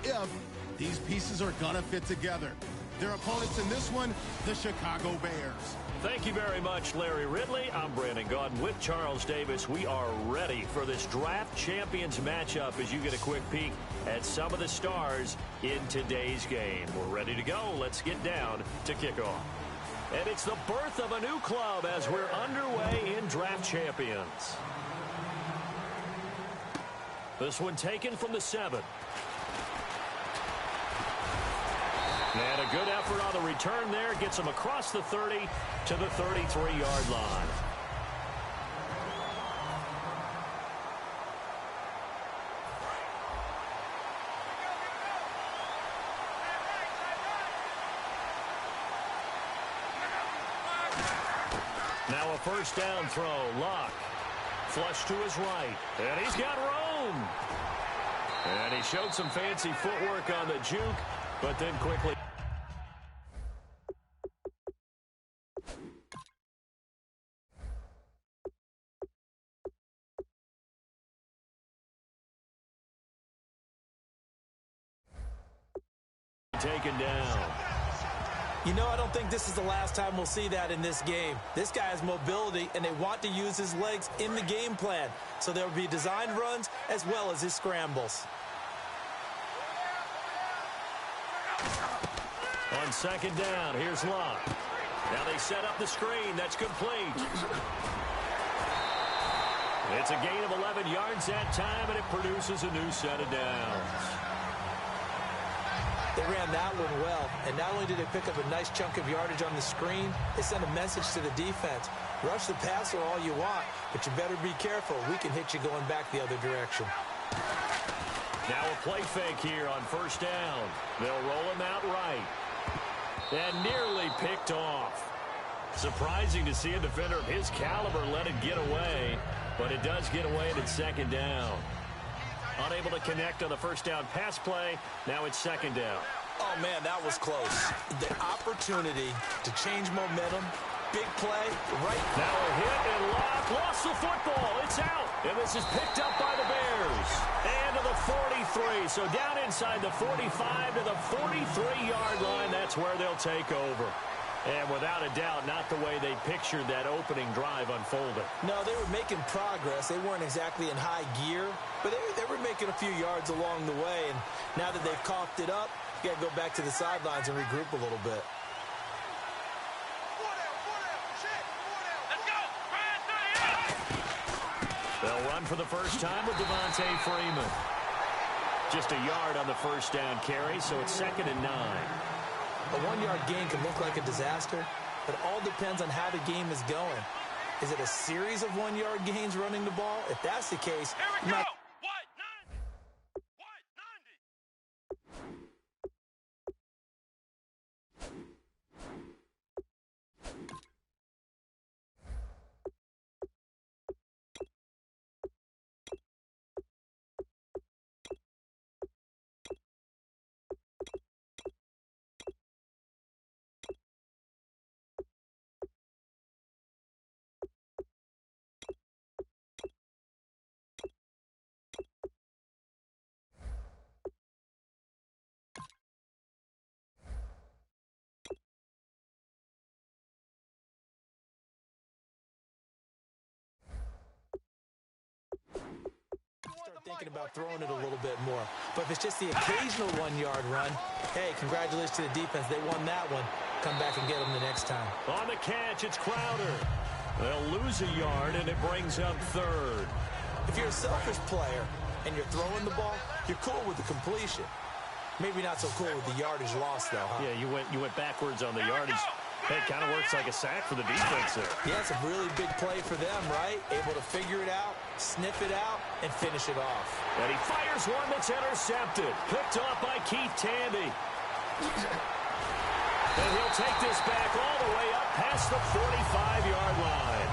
or if these pieces are going to fit together. Their opponents in this one, the Chicago Bears. Thank you very much, Larry Ridley. I'm Brandon Gaudin with Charles Davis. We are ready for this draft champions matchup as you get a quick peek at some of the stars in today's game. We're ready to go. Let's get down to kickoff. And it's the birth of a new club as we're underway in draft champions. This one taken from the 7. And a good effort on the return there. Gets him across the 30 to the 33-yard line. Now a first down throw. Luck. Flush to his right. And he's got room. And he showed some fancy footwork on the juke, but then quickly. Taken down. You know, I don't think this is the last time we'll see that in this game. This guy has mobility, and they want to use his legs in the game plan. So there will be designed runs as well as his scrambles. On second down, here's Luck. Now they set up the screen. That's complete. It's a gain of 11 yards that time, and it produces a new set of downs. They ran that one well, and not only did they pick up a nice chunk of yardage on the screen, they sent a message to the defense. Rush the passer all you want, but you better be careful. We can hit you going back the other direction. Now a play fake here on first down. They'll roll him out right. And nearly picked off. Surprising to see a defender of his caliber let it get away, but it does get away and it's second down. Unable to connect on the first down pass play. Now it's second down. Oh, man, that was close. The opportunity to change momentum, big play, right. Now a hit and Luck lost the football. It's out. And this is picked up by the Bears. And to the 43. So down inside the 45 to the 43-yard line. That's where they'll take over. And without a doubt, not the way they pictured that opening drive unfolding. No, they were making progress. They weren't exactly in high gear, but they were making a few yards along the way. And now that they've coughed it up, you got to go back to the sidelines and regroup a little bit. They'll run for the first time with Devontae Freeman. Just a yard on the first down carry, so it's 2nd and 9. A 1-yard gain can look like a disaster, but it all depends on how the game is going. Is it a series of 1-yard gains running the ball? If that's the case, you might... thinking about throwing it a little bit more. But if it's just the occasional 1-yard run, hey, congratulations to the defense. They won that one. Come back and get them the next time. On the catch, it's Crowder. They'll lose a yard, and it brings up 3rd. If you're a selfish player and you're throwing the ball, you're cool with the completion. Maybe not so cool with the yardage loss, though, huh? Yeah, you went backwards on the yardage. Hey, it kind of works like a sack for the defense there. Yeah, it's a really big play for them, right? Able to figure it out, sniff it out, and finish it off. And he fires one that's intercepted. Picked off by Keith Tandy. And he'll take this back all the way up past the 45-yard line.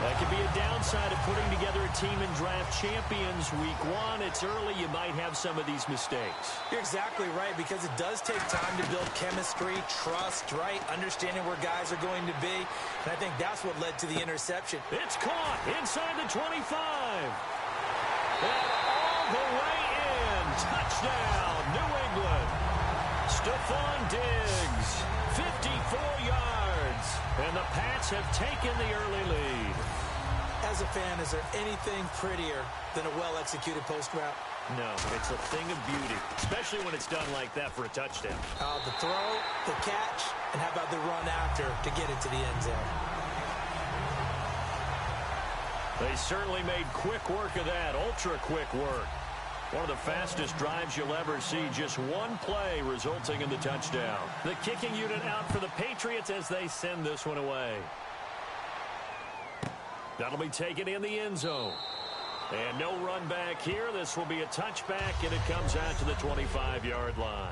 That could be a downside of putting together a team in draft champions week 1. It's early. You might have some of these mistakes. You're exactly right, because it does take time to build chemistry, trust, right? Understanding where guys are going to be. And I think that's what led to the interception. It's caught inside the 25. And all the way in. Touchdown. Stephon Diggs, 54 yards, and the Pats have taken the early lead. As a fan, is there anything prettier than a well-executed post route? No, it's a thing of beauty, especially when it's done like that for a touchdown. The throw, the catch, and how about the run after to get into the end zone? They certainly made quick work of that, ultra-quick work. One of the fastest drives you'll ever see, just one play resulting in the touchdown. The kicking unit out for the Patriots as they send this one away. That'll be taken in the end zone. And no run back here. This will be a touchback, and it comes out to the 25-yard line.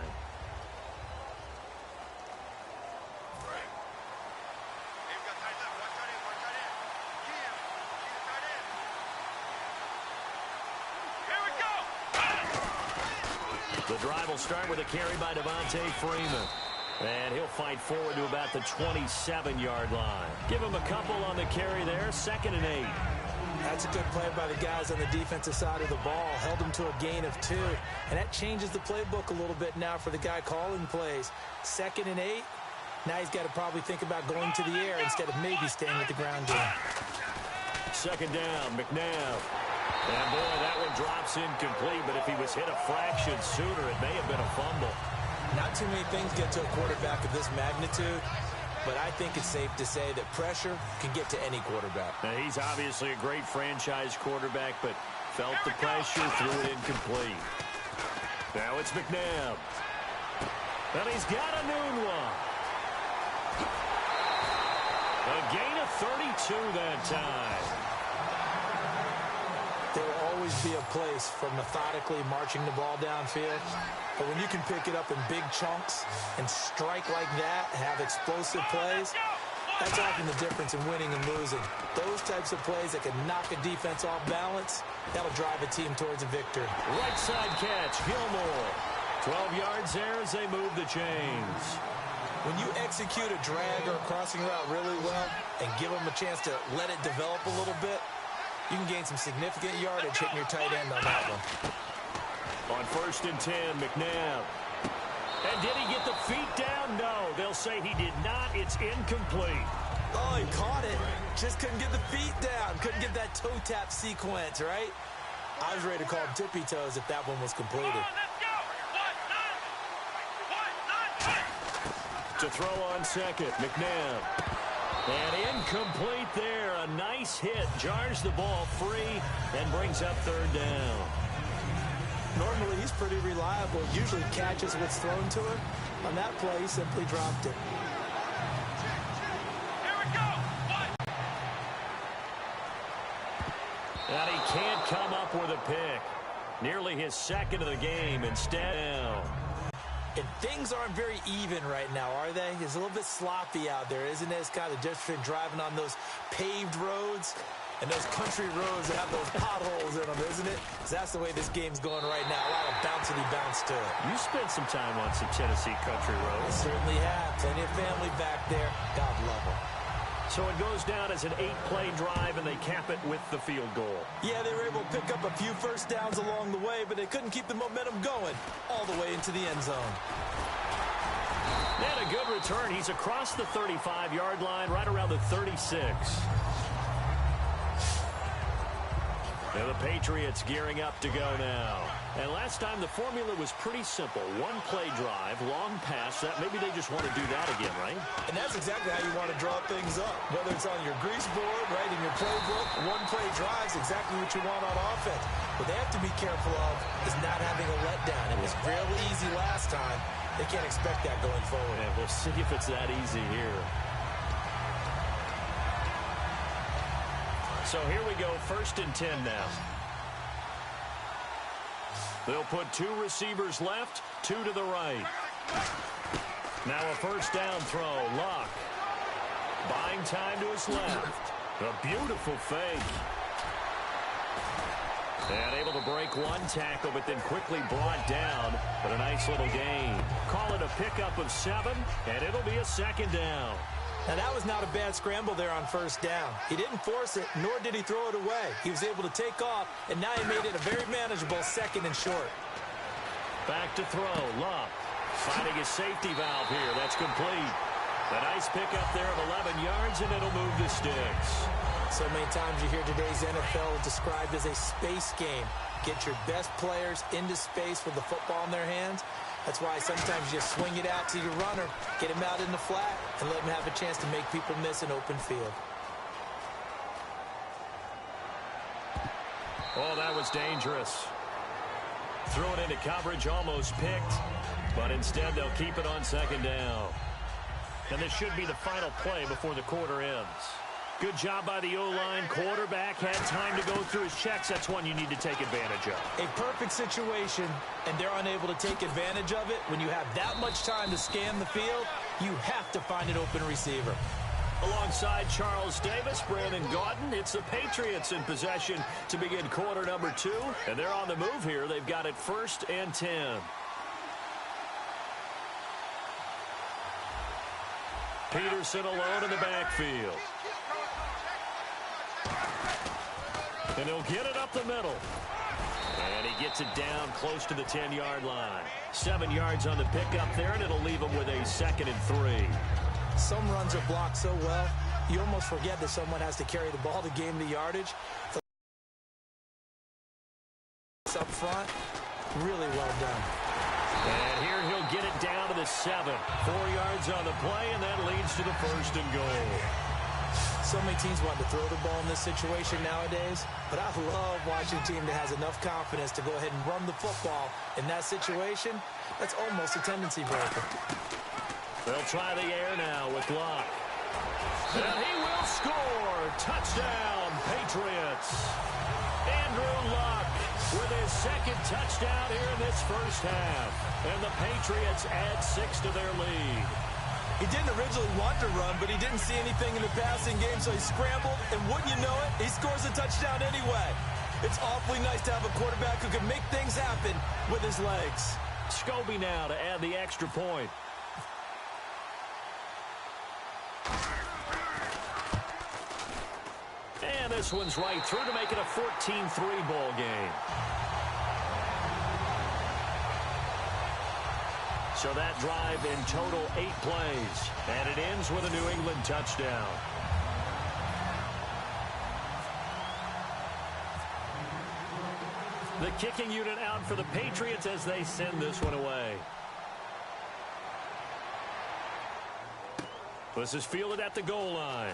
The drive will start with a carry by Devontae Freeman. And he'll fight forward to about the 27-yard line. Give him a couple on the carry there, 2nd and 8. That's a good play by the guys on the defensive side of the ball. Held him to a gain of 2. And that changes the playbook a little bit now for the guy calling plays. 2nd and 8. Now he's got to probably think about going to the air instead of maybe staying with the ground game. 2nd down, McNabb. And boy, that one drops incomplete, but if he was hit a fraction sooner, it may have been a fumble. Not too many things get to a quarterback of this magnitude, but I think it's safe to say that pressure can get to any quarterback. Now, he's obviously a great franchise quarterback, but felt the pressure, threw it incomplete. Now it's McNabb. And he's got a noon one. A gain of 32 that time. There will always be a place for methodically marching the ball downfield. But when you can pick it up in big chunks and strike like that, have explosive plays, that's often the difference in winning and losing. Those types of plays that can knock a defense off balance, that'll drive a team towards a victory. Right side catch, Gilmore. 12 yards there as they move the chains. When you execute a drag or a crossing route really well and give them a chance to let it develop a little bit, you can gain some significant yardage hitting your tight end on that one. On 1st and 10, McNabb. And did he get the feet down? No, they'll say he did not. It's incomplete. Oh, he caught it. Just couldn't get the feet down. Couldn't get that toe tap sequence, right? I was ready to call him tippy toes if that one was completed. To throw on 2nd, McNabb. And incomplete there. A nice hit. Jars the ball free and brings up 3rd down. Normally, he's pretty reliable. Usually catches what's thrown to him. On that play, he simply dropped it. Here we go. And he can't come up with a pick. Nearly his 2nd of the game instead. And things aren't very even right now, are they? It's a little bit sloppy out there, isn't it? It's kind of different between driving on those paved roads and those country roads that have those potholes in them, isn't it? 'Cause that's the way this game's going right now. A lot of bouncy bounce to it. You spent some time on some Tennessee country I roads. certainly have. Plenty of family back there. God love them. So it goes down as an 8-play drive, and they cap it with the field goal. Yeah, they were able to pick up a few first downs along the way, but they couldn't keep the momentum going all the way into the end zone. And a good return. He's across the 35-yard line, right around the 36. Now the Patriots gearing up to go now. And last time the formula was pretty simple. 1-play drive, long pass. That maybe they just want to do that again, right? And that's exactly how you want to draw things up. Whether it's on your grease board, right, in your playbook, 1-play drive's exactly what you want on offense. What they have to be careful of is not having a letdown. It was real easy last time. They can't expect that going forward. And we'll see if it's that easy here. So here we go, 1st and 10 now. They'll put 2 receivers left, 2 to the right. Now a first down throw, Luck. Buying time to his left. A beautiful fake. And able to break one tackle, but then quickly brought down. But a nice little gain. Call it a pickup of 7, and it'll be a 2nd down. Now, that was not a bad scramble there on first down. He didn't force it, nor did he throw it away. He was able to take off, and now he made it a very manageable 2nd and short. Back to throw, Luck. Finding a safety valve here. That's complete. A nice pickup there of 11 yards, and it'll move the sticks. So many times you hear today's NFL described as a space game. Get your best players into space with the football in their hands. That's why sometimes you just swing it out to your runner, get him out in the flat, and let him have a chance to make people miss an open field. Oh, that was dangerous. Threw it into coverage, almost picked, but instead they'll keep it on second down. And this should be the final play before the quarter ends. Good job by the O-line. Quarterback had time to go through his checks. That's one you need to take advantage of. A perfect situation, and they're unable to take advantage of it. When you have that much time to scan the field, you have to find an open receiver. Alongside Charles Davis, Brandon Gaudin, it's the Patriots in possession to begin quarter number 2. And they're on the move here. They've got it 1st and 10. Peterson alone in the backfield. And he'll get it up the middle. And he gets it down close to the 10-yard line. 7 yards on the pickup there, and it'll leave him with a 2nd and 3. Some runs are blocked so well, you almost forget that someone has to carry the ball to gain the yardage. Up front, really well done. And here he'll get it down to the 7. 4 yards on the play, and that leads to the 1st and goal. So many teams want to throw the ball in this situation nowadays, but I love watching a team that has enough confidence to go ahead and run the football. In that situation, that's almost a tendency breaker. They'll try the air now with Luck. And he will score. Touchdown, Patriots. Andrew Luck with his 2nd touchdown here in this first half. And the Patriots add 6 to their lead. He didn't originally want to run, but he didn't see anything in the passing game, so he scrambled, and wouldn't you know it, he scores a touchdown anyway. It's awfully nice to have a quarterback who can make things happen with his legs. Scobie now to add the extra point. And this one's right through to make it a 14-3 ball game. So that drive in total 8 plays. And it ends with a New England touchdown. The kicking unit out for the Patriots as they send this one away. This is fielded at the goal line.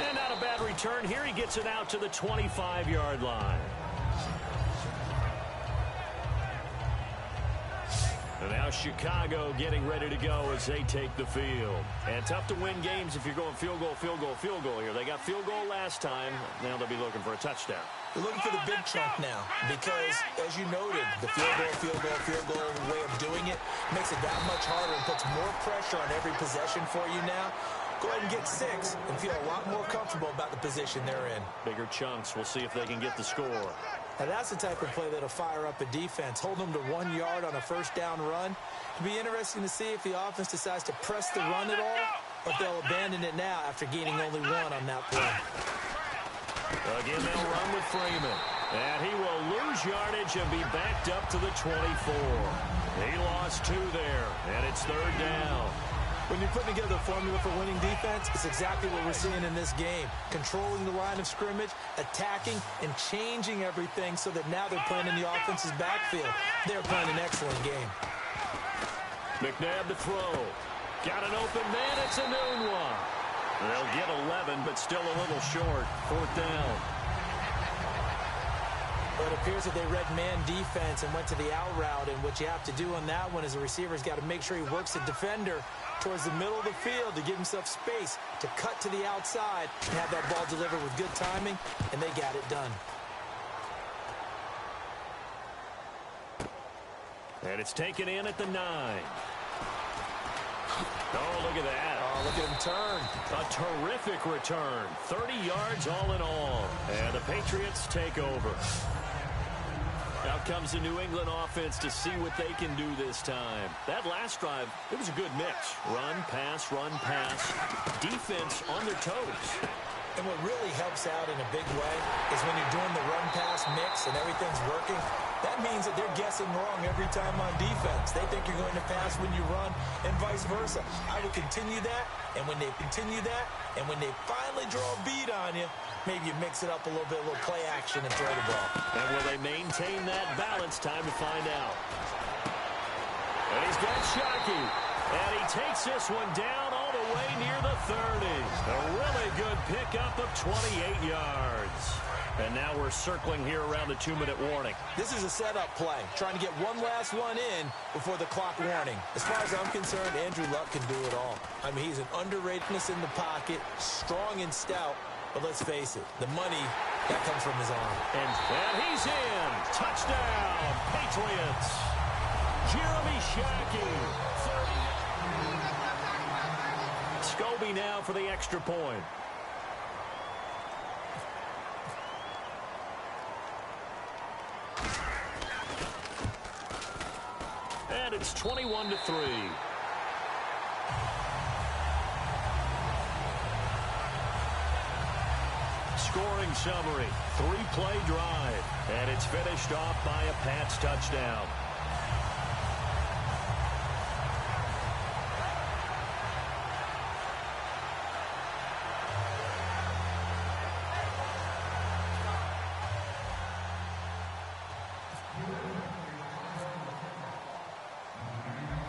And not a bad return here. He gets it out to the 25-yard line. And now Chicago getting ready to go as they take the field. And tough to win games if you're going field goal, field goal, field goal here. They got field goal last time. Now they'll be looking for a touchdown. They're looking for the big chunk now because, as you noted, the field goal way of doing it makes it that much harder and puts more pressure on every possession for you now. Go ahead and get 6 and feel a lot more comfortable about the position they're in. Bigger chunks. We'll see if they can get the score. Now that's the type of play that'll fire up a defense. Hold them to 1 yard on a 1st down run. It'll be interesting to see if the offense decides to press the run at all or if they'll abandon it now after gaining only 1 on that play. Again, they'll run with Freeman. And he will lose yardage and be backed up to the 24. He lost 2 there, and it's 3rd down. When you're putting together a formula for winning defense, it's exactly what we're seeing in this game. Controlling the line of scrimmage, attacking, and changing everything so that now they're playing in the offense's backfield. They're playing an excellent game. McNabb to throw. Got an open man. It's a noon one. They'll get 11, but still a little short. 4th down. Well, it appears that they read man defense and went to the out route, and what you have to do on that one is the receiver's got to make sure he works the defender towards the middle of the field to give himself space to cut to the outside and have that ball delivered with good timing, and they got it done. And it's taken in at the 9. Oh, look at that. Oh, look at him turn. A terrific return. 30 yards all in all. And the Patriots take over. Out comes the New England offense to see what they can do this time. That last drive, it was a good mix. Run, pass, defense on their toes. And what really helps out in a big way is when you're doing the run-pass mix and everything's working, that means that they're guessing wrong every time on defense. They think you're going to pass when you run and vice versa. I would continue that, and when they continue that, and when they finally draw a beat on you, maybe you mix it up a little bit, a little play action and throw the ball. And will they maintain that balance? Time to find out. And he's got Shockey. And he takes this one down all the way near the 30. A really good pickup of 28 yards. And now we're circling here around the 2-minute warning. This is a setup play, trying to get one last one in before the clock warning. As far as I'm concerned, Andrew Luck can do it all. I mean, he's an underratedness in the pocket, strong and stout. But let's face it, the money, that comes from his arm. And he's in. Touchdown, Patriots. Jeremy Shockey. Scobie now for the extra point. And it's 21-3. Scoring summary, 3-play drive. And it's finished off by a Pats touchdown.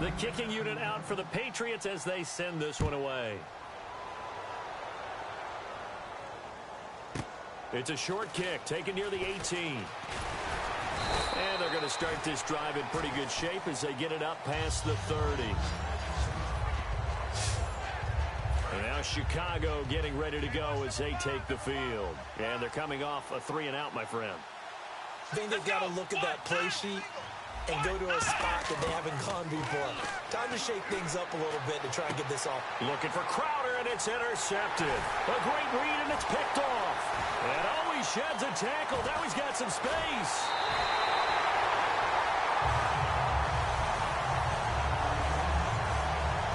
The kicking unit out for the Patriots as they send this one away. It's a short kick taken near the 18. And they're going to start this drive in pretty good shape as they get it up past the 30. And now Chicago getting ready to go as they take the field. And they're coming off a 3-and-out, my friend. I think they've got to look at that play sheet and go to a spot that they haven't gone before. Time to shake things up a little bit to try and get this off. Looking for Crowder, and it's intercepted. A great read, and it's picked off. And always sheds a tackle. Now he's got some space.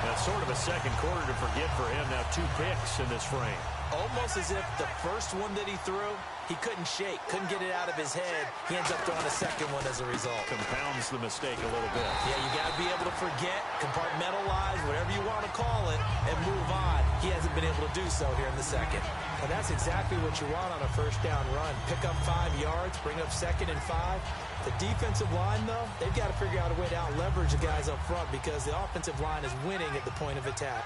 That's sort of a second quarter to forget for him. Now 2 picks in this frame. Almost as if the first one that he threw, he couldn't shake, couldn't get it out of his head. He ends up throwing a second one as a result. Compounds the mistake a little bit. Yeah, you got to be able to forget, compartmentalize, whatever you want to call it, and move on. He hasn't been able to do so here in the second. And that's exactly what you want on a first down run. Pick up 5 yards, bring up 2nd and 5. The defensive line, though, they've got to figure out a way to out-leverage the guys up front because the offensive line is winning at the point of attack.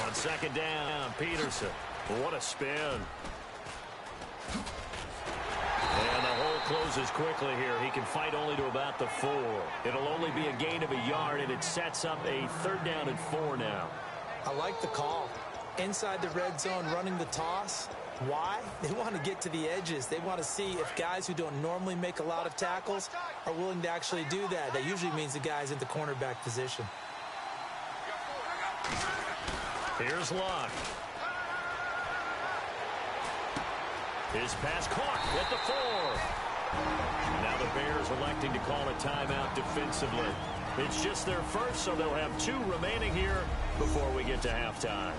On 2nd down, Peterson. What a spin. And the hole closes quickly here. He can fight only to about the 4. It'll only be a gain of a yard, and it sets up a 3rd down and 4 now. I like the call. Inside the red zone, running the toss. Why? They want to get to the edges. They want to see if guys who don't normally make a lot of tackles are willing to actually do that. That usually means the guy's in the cornerback position. Here's Luck. His pass caught at the 4. Now the Bears electing to call a timeout defensively. It's just their first, so they'll have 2 remaining here before we get to halftime.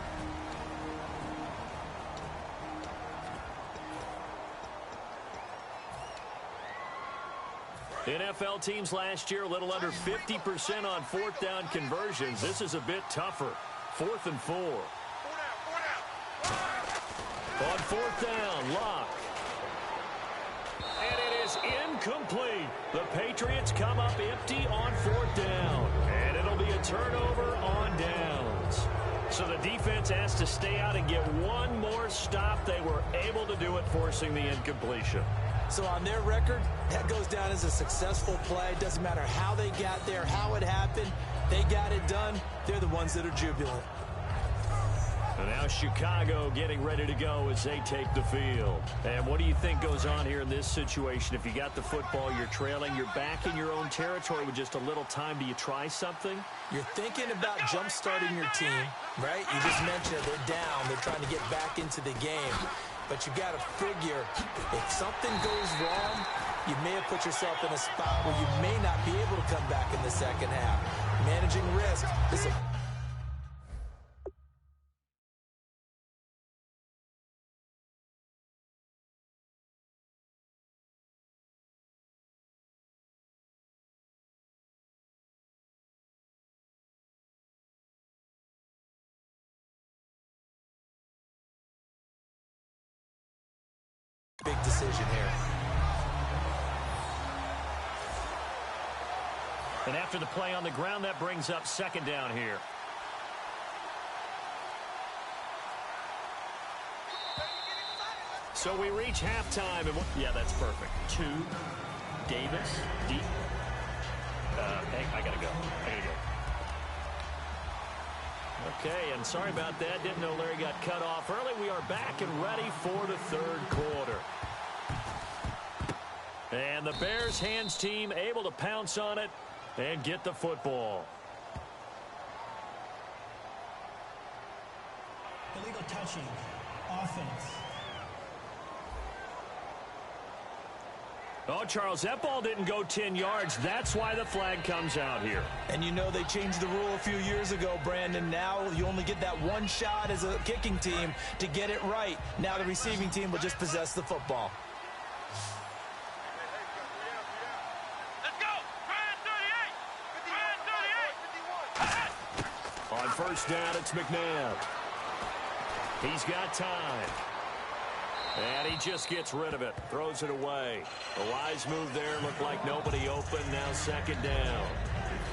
NFL teams last year a little under 50% on 4th down conversions. This is a bit tougher. 4th and 4. On 4th down, Luck. And it is incomplete. The Patriots come up empty on 4th down. And it'll be a turnover on downs. So the defense has to stay out and get one more stop. They were able to do it, forcing the incompletion. So on their record, that goes down as a successful play. Doesn't matter how they got there, how it happened. They got it done. They're the ones that are jubilant. And now Chicago getting ready to go as they take the field. And what do you think goes on here in this situation? If you got the football, you're trailing, you're back in your own territory with just a little time. Do you try something? You're thinking about jump-starting your team, right? You just mentioned it. They're down. They're trying to get back into the game. But you got to figure if something goes wrong, you may have put yourself in a spot where you may not be able to come back in the second half. Managing risk. Listen, Big decision here. And after the play on the ground, that brings up second down here. So we reach halftime. And yeah, that's perfect. 2, Davis, deep. Hey, I gotta go. Okay, and sorry about that. Didn't know Larry got cut off early. We are back and ready for the third quarter. And the Bears hands team able to pounce on it and get the football. Illegal touching. Offense. Oh, Charles, that ball didn't go 10 yards. That's why the flag comes out here. And you know they changed the rule a few years ago, Brandon. Now you only get that one shot as a kicking team to get it right. Now the receiving team will just possess the football. Let's go! Try 38! 51! On first down, it's McNabb. He's got time. And he just gets rid of it. Throws it away. A wise move there. Looked like nobody open. Now second down.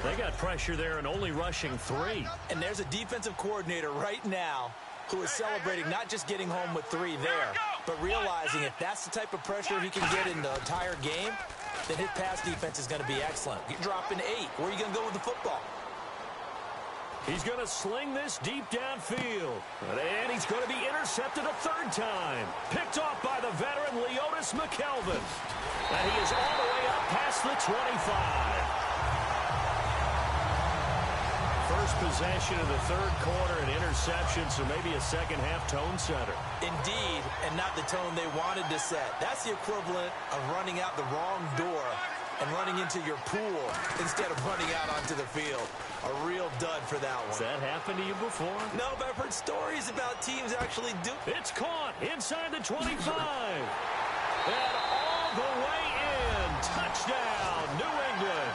They got pressure there and only rushing 3. And there's a defensive coordinator right now who is celebrating not just getting home with 3 there, but realizing if that's the type of pressure he can get in the entire game, then his pass defense is going to be excellent. You're dropping 8. Where are you going to go with the football? He's going to sling this deep downfield. And he's going to be intercepted a third time. Picked off by the veteran Leotis McKelvin. And he is all the way up past the 25. First possession of the third quarter, an interception, so maybe a second-half tone setter. Indeed, and not the tone they wanted to set. That's the equivalent of running out the wrong door and running into your pool instead of running out onto the field. A real dud for that one. Has that happened to you before? No, but I've heard stories about teams actually do. It's caught inside the 25. And all the way in. Touchdown, New England.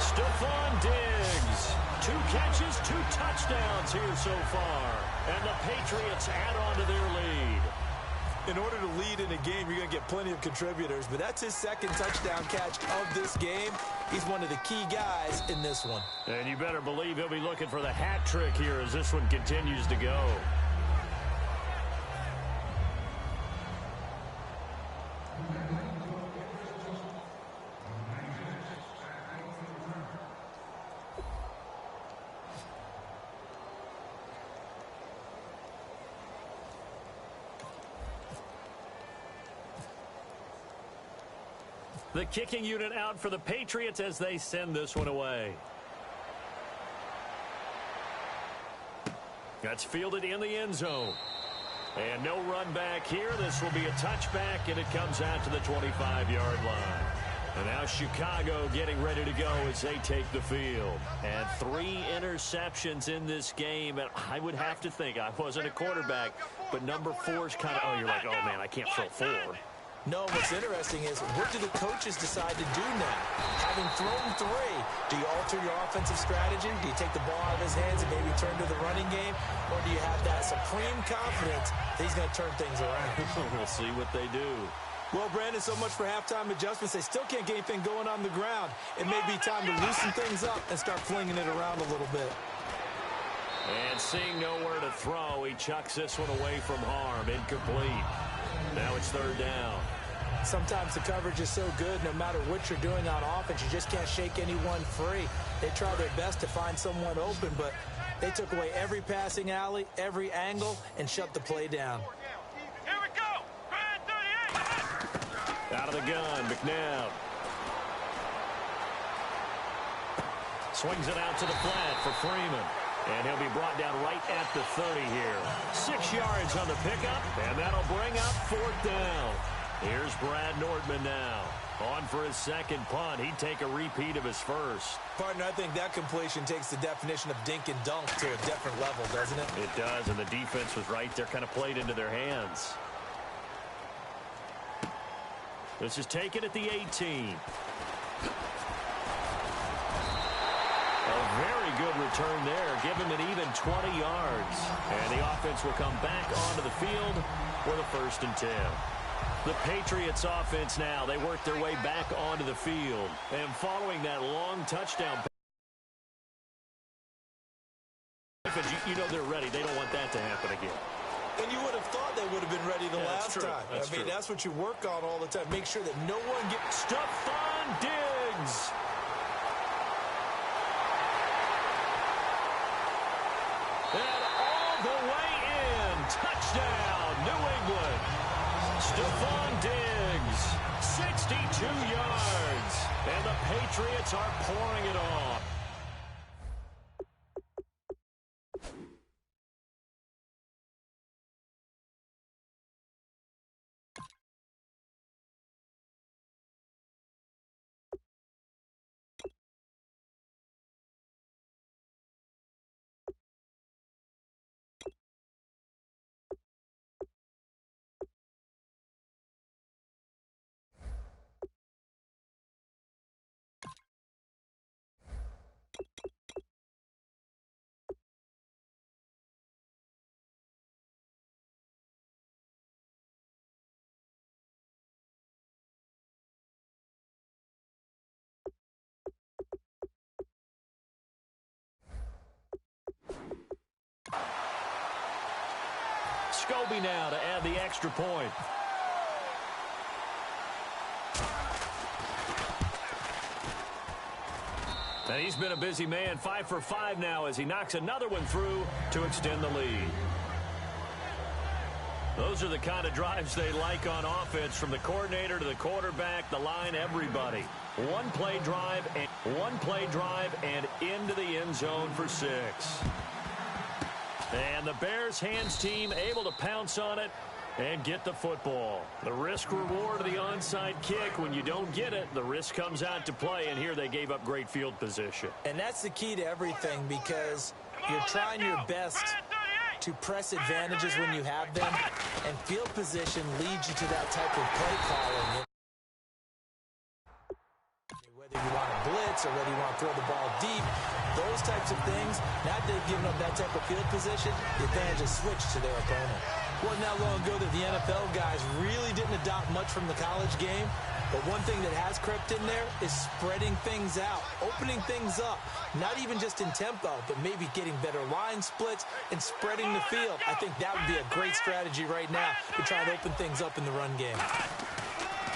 Stephon Diggs. 2 catches, 2 touchdowns here so far. And the Patriots add on to their lead. In order to lead in a game, you're going to get plenty of contributors, but that's his second touchdown catch of this game. He's one of the key guys in this one. And you better believe he'll be looking for the hat trick here as this one continues to go. The kicking unit out for the Patriots as they send this one away. That's fielded in the end zone. And no run back here. This will be a touchback, and it comes out to the 25-yard line. And now Chicago getting ready to go as they take the field. And 3 interceptions in this game. And I would have to think, I wasn't a quarterback, but number 4 is kind of, oh, you're like, oh, man, I can't throw 4. No, what's interesting is what do the coaches decide to do now? Having thrown 3, do you alter your offensive strategy? Do you take the ball out of his hands and maybe turn to the running game? Or do you have that supreme confidence that he's going to turn things around? We'll see what they do. Well, Brandon, so much for halftime adjustments. They still can't get anything going on the ground. It may be time to loosen things up and start flinging it around a little bit. And seeing nowhere to throw, he chucks this one away from harm. Incomplete. Now it's third down. Sometimes the coverage is so good, no matter what you're doing on offense, you just can't shake anyone free. They try their best to find someone open, but they took away every passing alley, every angle, and shut the play down. Here we go! Try 38! Out of the gun, McNabb. Swings it out to the flat for Freeman. And he'll be brought down right at the 30 here. 6 yards on the pickup, and that'll bring up 4th down. Here's Brad Nordman now. On for his second punt. He'd take a repeat of his first. Partner, I think that completion takes the definition of dink and dunk to a different level, doesn't it? It does, and the defense was right there, kind of played into their hands. This is taken at the 18. A very good return there. Give him an even 20 yards. And the offense will come back onto the field for the 1st and 10. The Patriots offense now, they work their way back onto the field. And following that long touchdown, you know they're ready. They don't want that to happen again. And you would have thought they would have been ready the last time. That's true. That's what you work on all the time. Make sure that no one gets... Stephon Diggs. And all the way in. Touchdown, New England. Stephon Diggs, 62 yards. And the Patriots are pouring it on. Scobie now to add the extra point. And he's been a busy man, 5 for 5 now as he knocks another one through to extend the lead. Those are the kind of drives they like on offense, from the coordinator to the quarterback, the line, everybody. One play drive and into the end zone for 6. And the Bears hands team able to pounce on it and get the football. The risk reward of the onside kick. When you don't get it, the risk comes out to play, and here they gave up great field position. And that's the key to everything, because you're trying your best to press advantages when you have them, and field position leads you to that type of play calling. Whether you want to blitz or whether you want to throw the ball deep, those types of things, now that they've given up that type of field position, the advantage is switched to their opponent. Wasn't that long ago that the NFL guys really didn't adopt much from the college game, but one thing that has crept in there is spreading things out, opening things up, not even just in tempo, but maybe getting better line splits and spreading the field. I think that would be a great strategy right now to try to open things up in the run game.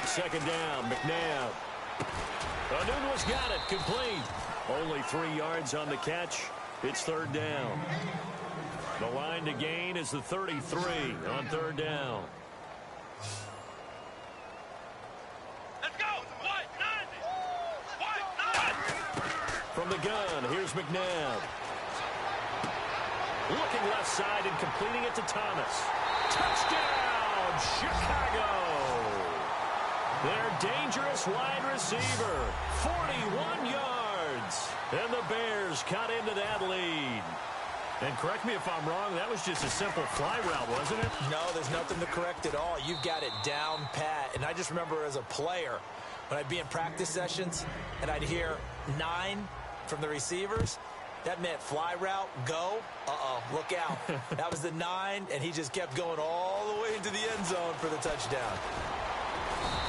Second down, McNabb. Anunwas got it, complete. Only 3 yards on the catch. It's third down. The line to gain is the 33 on third down. Let's go. White, nine. From the gun, here's McNabb. Looking left side and completing it to Thomas. Touchdown, Chicago. Their dangerous wide receiver, 41 yards. And the Bears cut into that lead. And correct me if I'm wrong, that was just a simple fly route, wasn't it? No, there's nothing to correct at all. You've got it down pat. And I just remember as a player, when I'd be in practice sessions and I'd hear 9 from the receivers, that meant fly route, go. Look out. That was the 9, and he just kept going all the way into the end zone for the touchdown.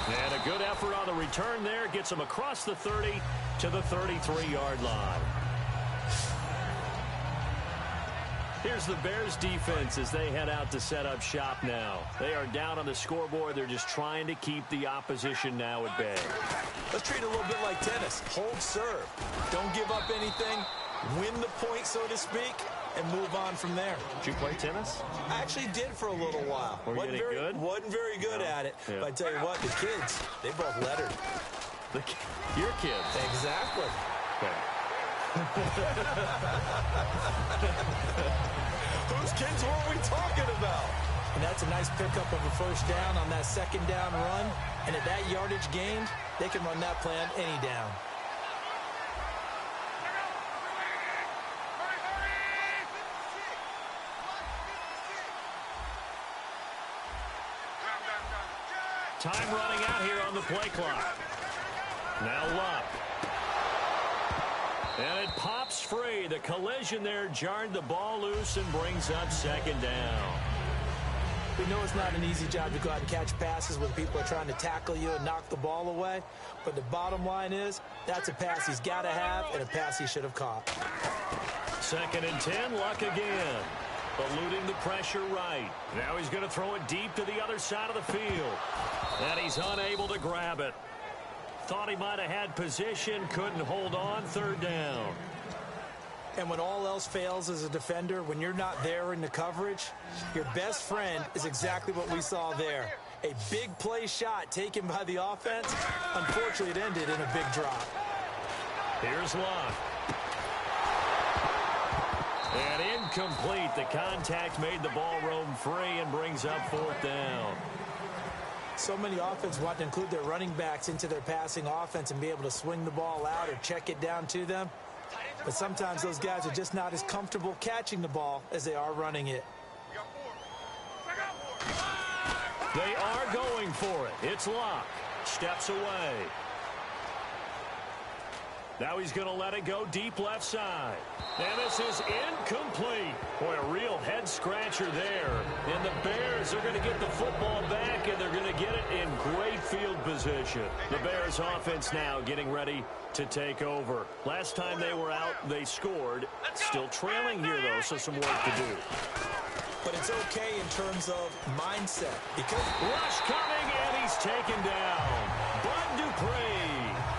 And a good effort on the return there. Gets him across the 30 to the 33-yard line. Here's the Bears defense as they head out to set up shop now. They are down on the scoreboard. They're just trying to keep the opposition now at bay. Let's treat it a little bit like tennis. Hold serve. Don't give up anything. Win the point, so to speak, and move on from there. Did you play tennis? I actually did for a little while. Were you good? Wasn't very good at it. Yeah. But I tell you what, the kids, they both lettered. Your kids? Exactly. Okay. Whose kids were we talking about? And that's a nice pickup of a first down on that second down run. And at that yardage gained, they can run that play on any down. Time running out here on the play clock. Now Luck. And it pops free. The collision there jarred the ball loose and brings up second down. We know it's not an easy job to go out and catch passes when people are trying to tackle you and knock the ball away. But the bottom line is, that's a pass he's got to have and a pass he should have caught. 2nd and 10, Luck again. Eluding the pressure right. Now he's going to throw it deep to the other side of the field. And he's unable to grab it. Thought he might have had position, couldn't hold on. 3rd down. And when all else fails as a defender, when you're not there in the coverage, your best friend is exactly what we saw there. A big play shot taken by the offense. Unfortunately, it ended in a big drop. Here's Luck. And incomplete. The contact made the ball roam free and brings up 4th down. So many offenses want to include their running backs into their passing offense and be able to swing the ball out or check it down to them. But sometimes those guys are just not as comfortable catching the ball as they are running it. They are going for it. It's Luck. Steps away. Now he's going to let it go deep left side. And this is incomplete. Boy, a real head-scratcher there. And the Bears are going to get the football back, and they're going to get it in great field position. The Bears offense now getting ready to take over. Last time they were out, they scored. Still trailing here, though, so some work to do. But it's okay in terms of mindset. Because rush coming, and he's taken down. Bud Dupree.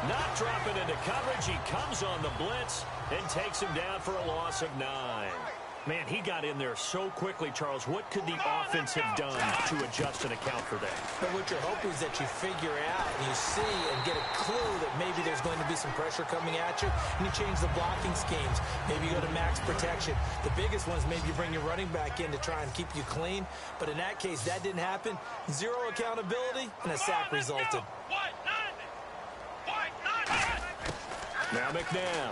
Not dropping into coverage. He comes on the blitz and takes him down for a loss of 9. Man, he got in there so quickly, Charles. What could the offense have done to adjust and account for that? But what you're hoping is that you figure out and you see and get a clue that maybe there's going to be some pressure coming at you, and you change the blocking schemes. Maybe you go to max protection. The biggest one is maybe you bring your running back in to try and keep you clean. But in that case, that didn't happen. 0 accountability, and a sack resulted. Now McNabb.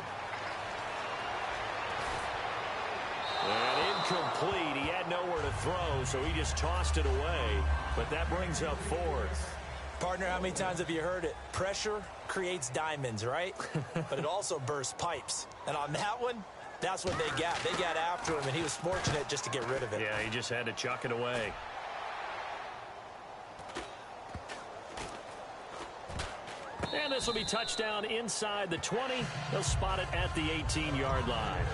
And incomplete. He had nowhere to throw, so he just tossed it away. But that brings up 4th. Partner, how many times have you heard it? Pressure creates diamonds, right? But it also bursts pipes. And on that one, that's what they got. They got after him, and he was fortunate just to get rid of it. Yeah, he just had to chuck it away. And this will be touchdown inside the 20. They'll spot it at the 18-yard line.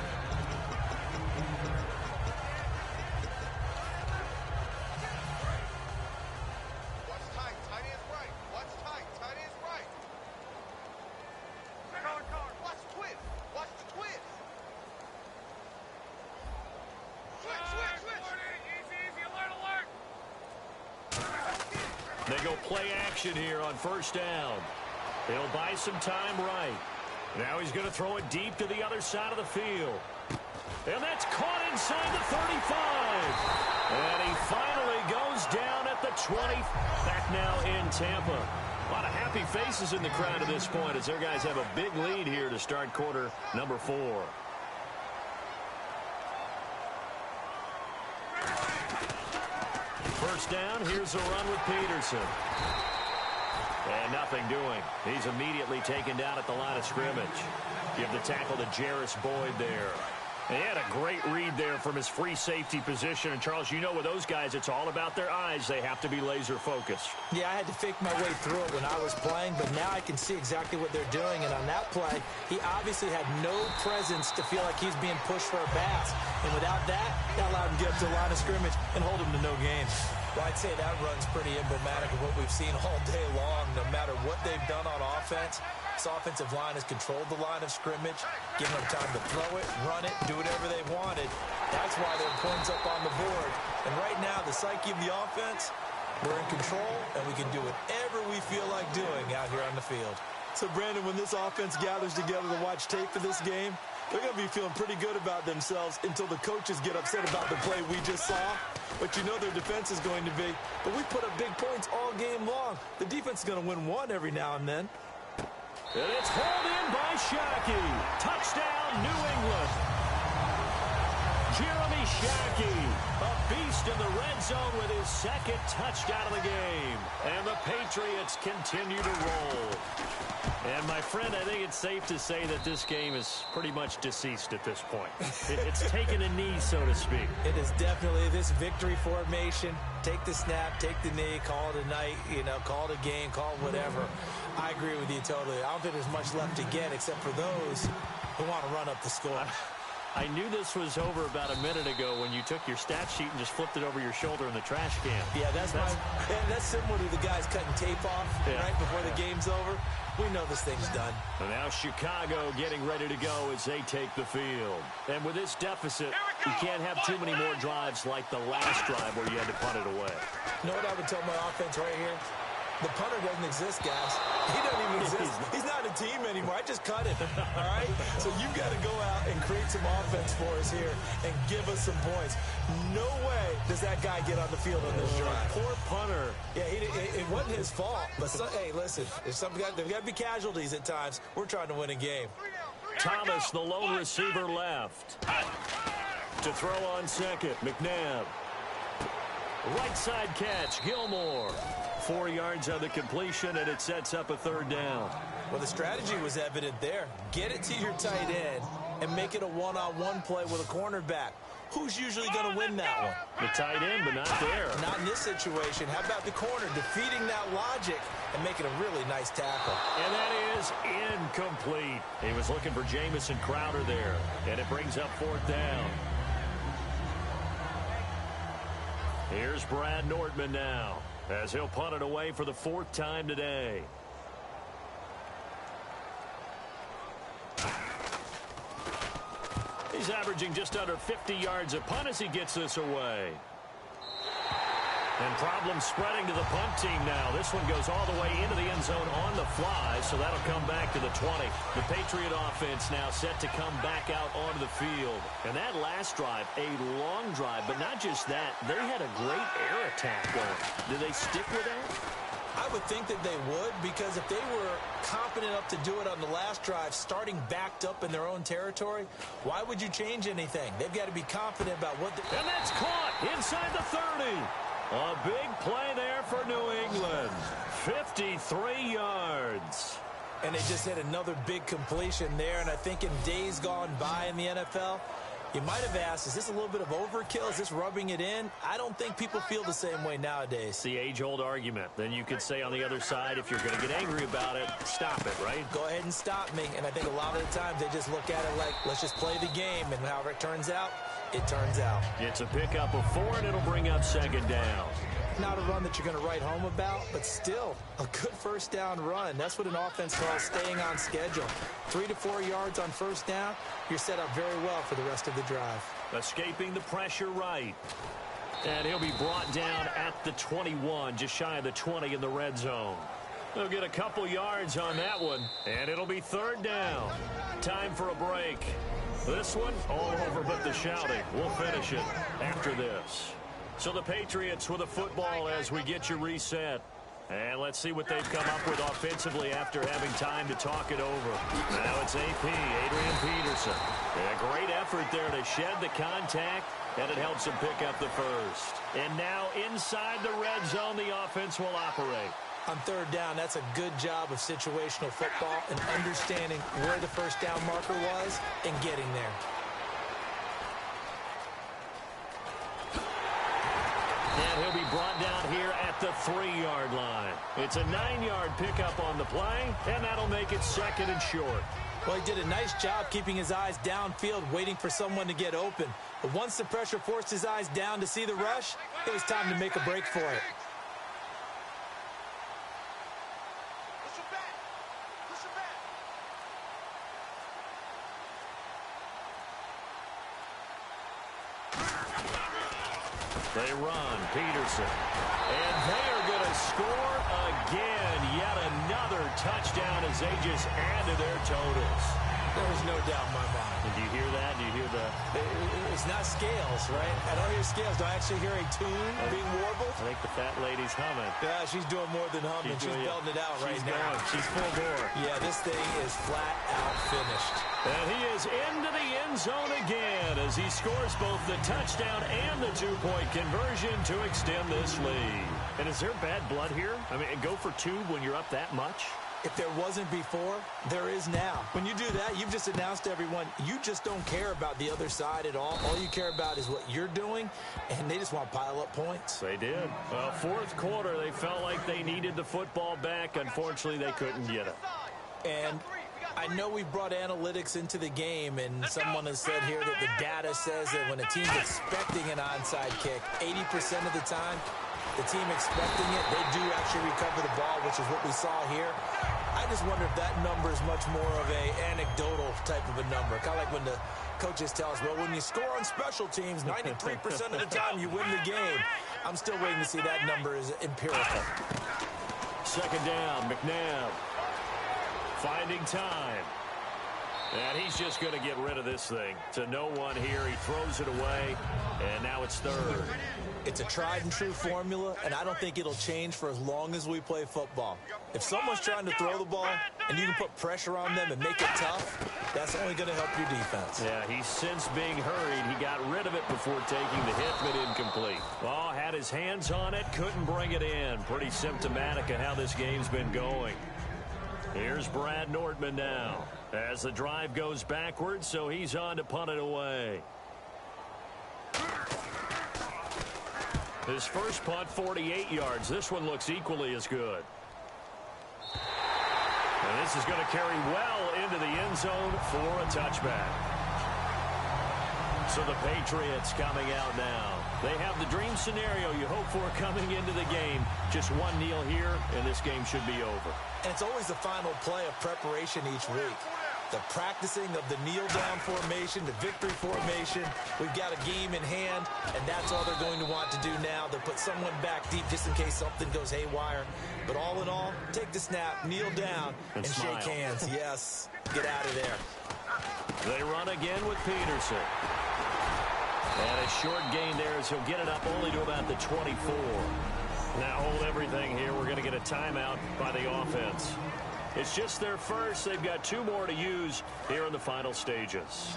Watch tight. Tight is right. Watch tight. Tight is right. Watch twist. Watch the twist. Switch. Easy. Alert. They go play action here on 1st down. They'll buy some time right. Now he's going to throw it deep to the other side of the field. And that's caught inside the 35. And he finally goes down at the 20. Back now in Tampa. A lot of happy faces in the crowd at this point as their guys have a big lead here to start quarter number 4. First down, here's a run with Peterson. And nothing doing. He's immediately taken down at the line of scrimmage. Give the tackle to Jarris Boyd there. And he had a great read there from his free safety position. And, Charles, you know with those guys, it's all about their eyes. They have to be laser-focused. Yeah, I had to fake my way through it when I was playing, but now I can see exactly what they're doing. And on that play, he obviously had no presence to feel like he's being pushed for a pass. And without that allowed him to get up to the line of scrimmage and hold him to no gain. Well, I'd say that run's pretty emblematic of what we've seen all day long. No matter what they've done on offense, this offensive line has controlled the line of scrimmage, given them time to throw it, run it, do whatever they wanted. That's why their points up on the board. And right now, the psyche of the offense, we're in control, and we can do whatever we feel like doing out here on the field. So, Brandon, when this offense gathers together to watch tape for this game, they're going to be feeling pretty good about themselves until the coaches get upset about the play we just saw. But you know their defense is going to be. But we put up big points all game long. The defense is going to win one every now and then. And it's hauled in by Shockey. Touchdown, New England. Jeremy Shockey, a beast in the red zone with his second touchdown of the game. And the Patriots continue to roll. And, my friend, I think it's safe to say that this game is pretty much deceased at this point. It's taken a knee, so to speak. It is definitely this victory formation. Take the snap, take the knee, call it a night, call it a game, call it whatever. I agree with you totally. I don't think there's much left to get except for those who want to run up the score. I knew this was over about a minute ago when you took your stat sheet and just flipped it over your shoulder in the trash can. Yeah, that's similar to the guys cutting tape off right before the game's over. We know this thing's done. And now Chicago getting ready to go as they take the field. And with this deficit, you can't have too many more drives like the last drive where you had to punt it away. You know what I would tell my offense right here? The punter doesn't exist, guys. He doesn't even exist. He's not a team anymore. I just cut him, all right? So you've got to go out and create some offense for us here and give us some points. No way does that guy get on the field on this drive. Poor punter. Yeah, it wasn't his fault. But, hey, listen, there's got to be casualties at times. We're trying to win a game. Thomas, the lone receiver, left. To throw on second, McNabb. Right side catch, Gilmore. 4 yards on the completion, and it sets up a third down. Well, the strategy was evident there. Get it to your tight end and make it a one-on-one play with a cornerback. Who's usually going to win that one? The tight end, but not there. Not in this situation. How about the corner defeating that logic and making a really nice tackle? And that is incomplete. He was looking for Jamison Crowder there, and it brings up fourth down. Here's Brad Nordman now, as he'll punt it away for the fourth time today. He's averaging just under 50 yards a punt as he gets this away. And problems spreading to the punt team now. This one goes all the way into the end zone on the fly, so that'll come back to the 20. The Patriot offense now set to come back out onto the field. And that last drive, a long drive, but not just that. They had a great air attack going. Do they stick with that? I would think that they would, because if they were confident enough to do it on the last drive, starting backed up in their own territory, why would you change anything? They've got to be confident about what they... And that's caught inside the 30. A big play there for New England. 53 yards. And they just hit another big completion there. And I think in days gone by in the NFL, you might have asked, is this a little bit of overkill? Is this rubbing it in? I don't think people feel the same way nowadays. It's the age-old argument. Then you could say on the other side, if you're going to get angry about it, stop it, right? Go ahead and stop me. And I think a lot of the times they just look at it like, let's just play the game. And however it turns out, it turns out. It's a pickup of 4, and it'll bring up second down. Not a run that you're going to write home about, but still a good first down run. That's what an offense calls staying on schedule. 3 to 4 yards on first down, you're set up very well for the rest of the drive. Escaping the pressure right. And he'll be brought down at the 21, just shy of the 20 in the red zone. They'll get a couple yards on that one, and it'll be third down. Time for a break. This one, all over but the shouting. We'll finish it after this. So the Patriots with a football as we get you reset. And let's see what they've come up with offensively after having time to talk it over. Now it's AP, Adrian Peterson. A great effort there to shed the contact, and it helps him pick up the first. And now inside the red zone, the offense will operate. On third down, that's a good job of situational football and understanding where the first down marker was and getting there. And he'll be brought down here at the 3-yard line. It's a 9-yard pickup on the play, and that'll make it second and short. Well, he did a nice job keeping his eyes downfield, waiting for someone to get open. But once the pressure forced his eyes down to see the rush, it was time to make a break for it. They run, Peterson. And they are going to score again. Yet another touchdown as they just add to their totals. There's no doubt in my mind. And do you hear that? Do you hear the... It's not scales, right? I don't hear scales. Do I actually hear a tune being warbled? I think the fat lady's humming. Yeah, she's doing more than humming. She's belting it out right now. She's full bore. Yeah, this thing is flat out finished. And he is into the end zone again as he scores both the touchdown and the two-point conversion to extend this lead. And is there bad blood here? I mean, go for two when you're up that much? If there wasn't before, there is now. When you do that, you've just announced to everyone, you just don't care about the other side at all. All you care about is what you're doing, and they just want to pile up points. They did. Well, fourth quarter, they felt like they needed the football back. Unfortunately, they couldn't get it. And I know we brought analytics into the game, and someone has said here that the data says that when a team's expecting an onside kick, 80% of the time, the team expecting it, they do actually recover the ball, which is what we saw here. I just wonder if that number is much more of a anecdotal type of a number. Kind of like when the coaches tell us, well, when you score on special teams, 93% of the time you win the game. I'm still waiting to see that number is empirical. Second down, McNabb finding time. And he's just going to get rid of this thing. To no one here, he throws it away, and now it's third. It's a tried-and-true formula, and I don't think it'll change for as long as we play football. If someone's trying to throw the ball and you can put pressure on them and make it tough, that's only going to help your defense. Yeah, he's since being hurried. He got rid of it before taking the hit, but incomplete. Ball had his hands on it, couldn't bring it in. Pretty symptomatic of how this game's been going. Here's Brad Nordman now as the drive goes backwards, so he's on to punt it away. His first punt, 48 yards. This one looks equally as good. And this is going to carry well into the end zone for a touchback. So the Patriots coming out now. They have the dream scenario you hope for coming into the game. Just one kneel here, and this game should be over. And it's always the final play of preparation each week. The practicing of the kneel-down formation, the victory formation. We've got a game in hand, and that's all they're going to want to do now. They'll put someone back deep just in case something goes haywire. But all in all, take the snap, kneel down, and shake hands. Yes, get out of there. They run again with Peterson. And a short gain there as he'll get it up only to about the 24. Now hold everything here. We're going to get a timeout by the offense. It's just their first. They've got two more to use here in the final stages.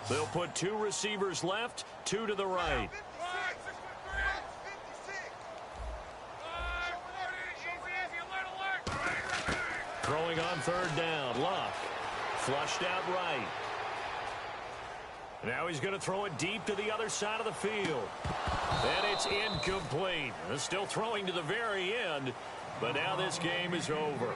They'll put two receivers left, two to the right. Throwing on third down, Luck. Flushed out right. Now he's going to throw it deep to the other side of the field. And it's incomplete. Still throwing to the very end, but now this game is over.